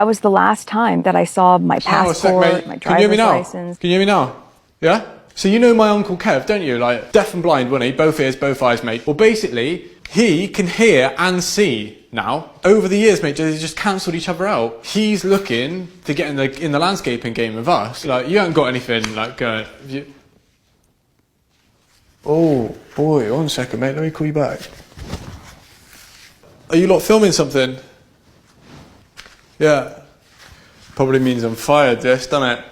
That was the last time that I saw my passport, my driver's license. Can you hear me now? Yeah? So you know my Uncle Kev, don't you? Like, deaf and blind, wasn't he? Both ears, both eyes, mate. Well, basically, he can hear and see now. Over the years, mate, they just cancelled each other out. He's looking to get in the landscaping game with us. Like, you haven't got anything, like, going... Oh, boy, 1 second, mate. Let me call you back. Are you lot filming something? Yeah. Probably means I'm fired, this, doesn't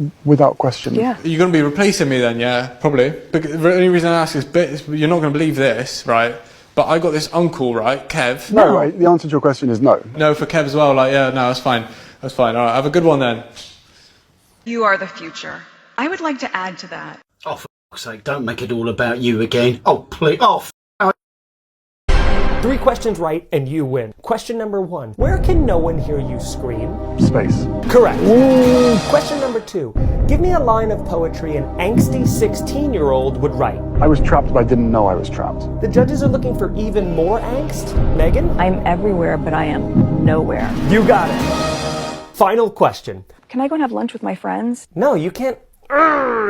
it? Without question. Yeah. You're going to be replacing me then, yeah? Probably. But the only reason I ask is, you're not going to believe this, right? But I got this uncle, right, Kev. No, right, the answer to your question is no. No, for Kev as well, like, yeah, no, that's fine. That's fine. All right, have a good one then. You are the future. I would like to add to that. Oh, for fuck's sake, don't make it all about you again. Oh, please. Oh, 3 questions right and you win. Question number 1. Where can no one hear you scream? Space. Correct. Question number 2. Give me a line of poetry an angsty 16-year-old would write. I was trapped, but I didn't know I was trapped. The judges are looking for even more angst. Megan? I'm everywhere, but I am nowhere. You got it. Final question. Can I go and have lunch with my friends? No, you can't.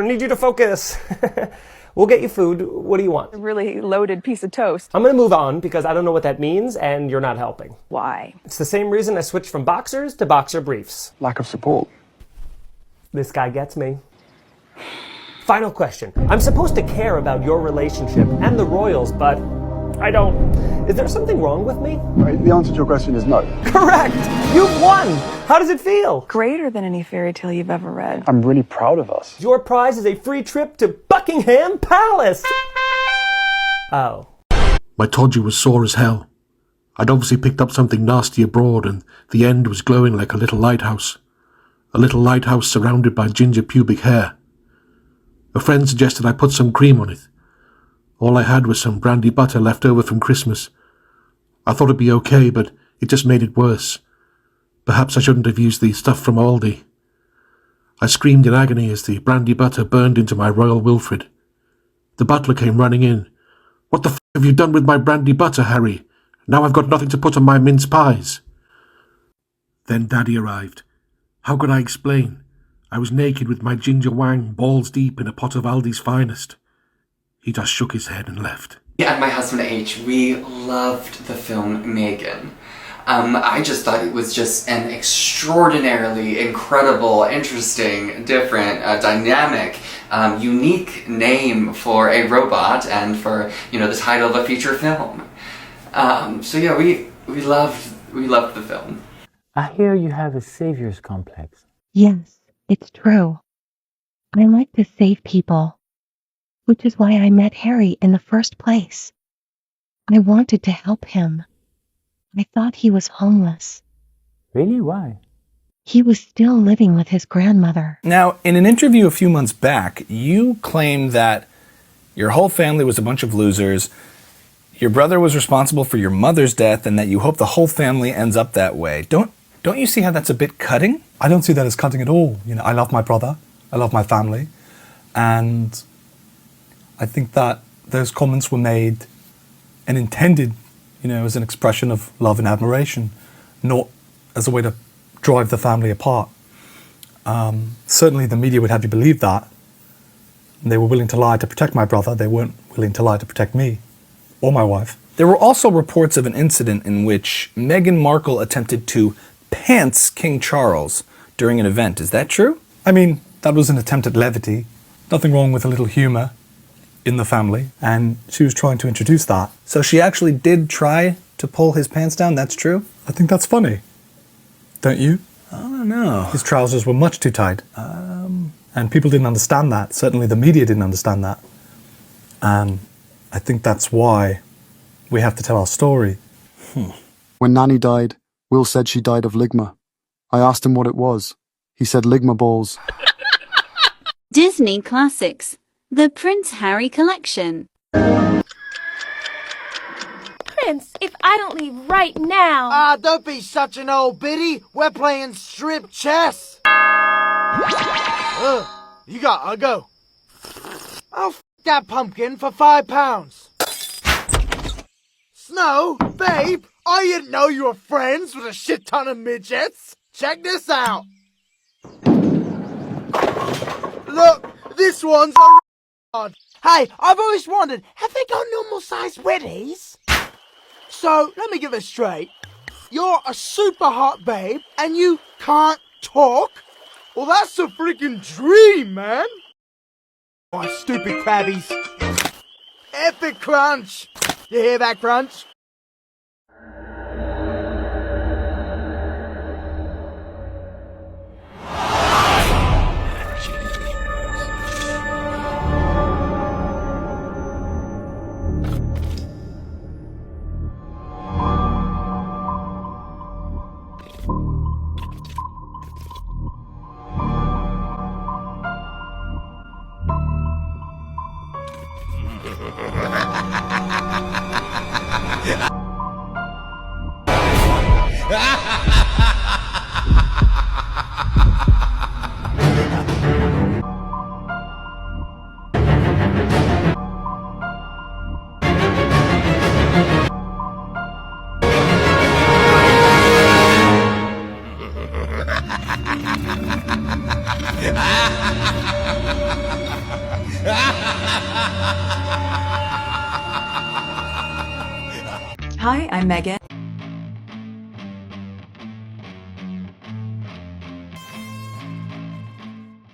Need you to focus. We'll get you food. What do you want? A really loaded piece of toast. I'm going to move on because I don't know what that means and you're not helping. Why? It's the same reason I switched from boxers to boxer briefs. Lack of support. This guy gets me. Final question. I'm supposed to care about your relationship and the royals, but I don't. Is there something wrong with me? Right, the answer to your question is no. Correct! You've won! How does it feel? Greater than any fairy tale you've ever read. I'm really proud of us. Your prize is a free trip to Buckingham Palace! Oh. My todger was sore as hell. I'd obviously picked up something nasty abroad, and the end was glowing like a little lighthouse. A little lighthouse surrounded by ginger pubic hair. A friend suggested I put some cream on it. All I had was some brandy butter left over from Christmas. I thought it'd be okay, but it just made it worse. Perhaps I shouldn't have used the stuff from Aldi. I screamed in agony as the brandy butter burned into my Royal Wilfrid. The butler came running in. "What the f*** have you done with my brandy butter, Harry? Now I've got nothing to put on my mince pies." Then Daddy arrived. How could I explain? I was naked with my ginger wang balls deep in a pot of Aldi's finest. He just shook his head and left. And my husband H, we loved the film Meghan. I just thought it was just an extraordinarily incredible, interesting, different, dynamic, unique name for a robot and for, the title of a feature film. So yeah, we loved the film. I hear you have a savior's complex. Yes, it's true. I like to save people, which is why I met Harry in the first place. I wanted to help him. I thought he was homeless. Really? Why? He was still living with his grandmother. Now, in an interview a few months back, you claimed that your whole family was a bunch of losers, your brother was responsible for your mother's death, and that you hope the whole family ends up that way. Don't you see how that's a bit cutting? I don't see that as cutting at all. I love my brother, I love my family, and I think that those comments were made and intended, as an expression of love and admiration, not as a way to drive the family apart. Certainly the media would have you believe that. They were willing to lie to protect my brother. They weren't willing to lie to protect me or my wife. There were also reports of an incident in which Meghan Markle attempted to pants King Charles during an event. Is that true? I mean, that was an attempt at levity. Nothing wrong with a little humor in the family, and she was trying to introduce that. So she actually did try to pull his pants down, that's true? I think that's funny. Don't you? I don't know. His trousers were much too tight. And people didn't understand that. Certainly the media didn't understand that. And I think that's why we have to tell our story. When Nanny died, Will said she died of ligma. I asked him what it was. He said ligma balls. Disney Classics, the Prince Harry Collection. Prince, if I don't leave right now... Ah, don't be such an old biddy. We're playing strip chess. You gotta go. I'll f that pumpkin for £5. Snow, babe, I didn't know you were friends with a shit ton of midgets. Check this out. Look, this one's a rod. Hey, I've always wondered, have they got normal-sized weddies? So, let me get this straight. You're a super hot babe, and you can't talk? Well, that's a freaking dream, man. Oh, stupid crabbies. Epic crunch. You hear that crunch? Hi, I'm Megan.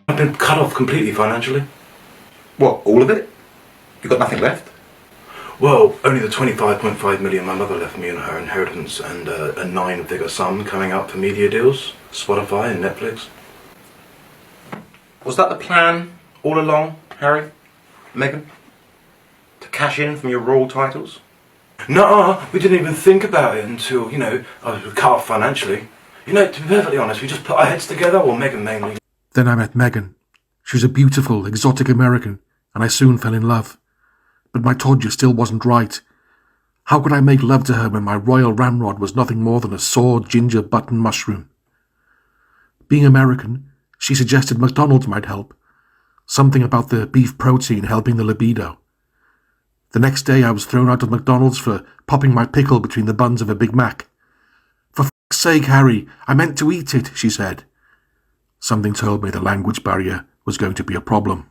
I've been cut off completely financially. What, all of it? You got nothing left? Well, only the 25.5 million my mother left me in her inheritance and a 9-figure sum coming out for media deals, Spotify and Netflix. Was that the plan all along, Harry? Meghan? To cash in from your royal titles? No, we didn't even think about it until, I was cut off financially. To be perfectly honest, we just put our heads together, or Meghan mainly. Then I met Meghan. She was a beautiful, exotic American, and I soon fell in love. But my todger still wasn't right. How could I make love to her when my royal ramrod was nothing more than a sore ginger button mushroom? Being American, she suggested McDonald's might help. Something about the beef protein helping the libido. The next day I was thrown out of McDonald's for popping my pickle between the buns of a Big Mac. For f***'s sake, Harry, I meant to eat it, she said. Something told me the language barrier was going to be a problem.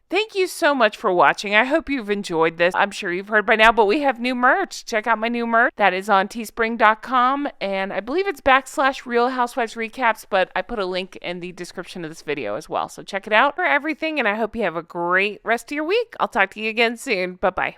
Thank you so much for watching. I hope you've enjoyed this. I'm sure you've heard by now, but we have new merch. Check out my new merch. That is on teespring.com, and I believe it's /Real Housewives Recaps, but I put a link in the description of this video as well. So check it out for everything, and I hope you have a great rest of your week. I'll talk to you again soon. Bye-bye.